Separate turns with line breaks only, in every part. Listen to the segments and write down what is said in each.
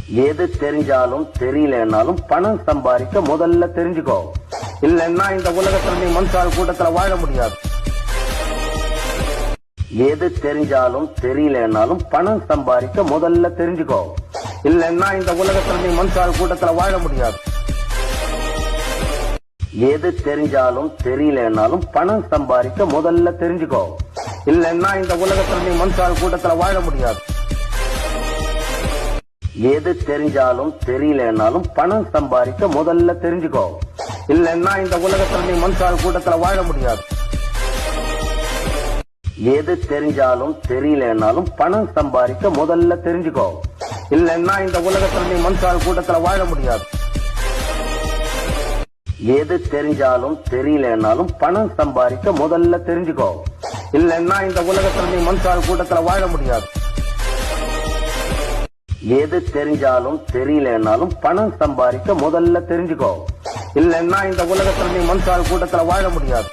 எது தெரிஞ்சாலும் தெரியலனாலும் பணம் சம்பாதிக்க முதல்ல தெரிஞ்சுக்கோ. இல்லன்னா இந்த உலகத்துல நீ மனுஷால் கூட்டத்துல வாழ முடியாது. எது தெரிஞ்சாலும் தெரியலனாலும் பணம் சம்பாதிக்க முதல்ல தெரிஞ்சுக்கோ. இல்லன்னா இந்த உலகத்துல நீ மனுஷால் கூட்டத்துல வாழ முடியாது. எது தெரிஞ்சாலும் தெரியலனாலும் பணம் சம்பாதிக்க முதல்ல தெரிஞ்சுக்கோ. இல்லன்னா இந்த உலகத்துல நீ மனுஷால் கூட்டத்துல வாழ முடியாது. எது தெரிஞ்சாலும் தெரியலனாலும் பணம் சம்பாதிக்க முதல்ல தெரிஞ்சுக்கோ. இல்லன்னா இந்த உலகத்துல நீ மனுஷால் கூட்டத்துல வாழ முடியாது. எது தெரிஞ்சாலும் தெரியலனாலும் பணம் சம்பாதிக்க முதல்ல தெரிஞ்சுக்கோ. இல்லன்னா இந்த உலகத்துல நீ மனுஷால் கூட்டத்துல வாழ முடியாது. எது தெரிஞ்சாலும் தெரியலனாலும் பணம் சம்பாதிக்க முதல்ல தெரிஞ்சுக்கோ. இல்லன்னா இந்த உலகத்துல நீ மனுஷால் கூட்டத்துல வாழ முடியாது. எது தெரிஞ்சாலும் தெரியலனாலும் பணம் சம்பாதிக்க முதல்ல தெரிஞ்சுக்கோ. இல்லன்னா இந்த உலகத்துல நீ மனுஷால் கூட்டத்துல வாழ முடியாது.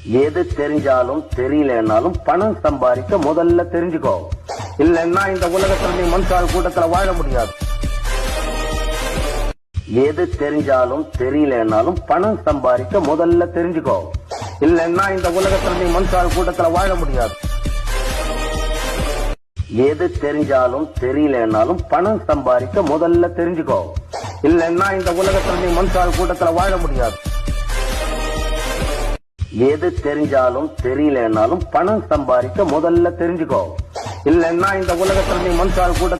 எது தெரிஞ்சாலும் தெரியலனாலும் பணம் சம்பாதிக்க முதல்ல தெரிஞ்சுக்கோ. இல்லன்னா இந்த உலகத்துல நீ மனுஷால் கூட்டத்துல வாழ முடியாது. எது தெரிஞ்சாலும் தெரியலனாலும் பணம் சம்பாதிக்க முதல்ல தெரிஞ்சுக்கோ. இல்லன்னா இந்த உலகத்துல நீ மனுஷால் கூட்டத்துல வாழ முடியாது. எது தெரிஞ்சாலும் தெரியலனாலும் பணம் சம்பாதிக்க முதல்ல தெரிஞ்சுக்கோ. இல்லன்னா இந்த உலகத்துல நீ மனுஷால் கூட்டத்துல வாழ முடியாது. எது தெரிஞ்சாலும் தெரியலனாலும் பணம் சம்பாதிக்க முதல்ல தெரிஞ்சுக்கோ. இல்லன்னா இந்த உலகத்துல நீ மனுஷால் கூட்டத்துல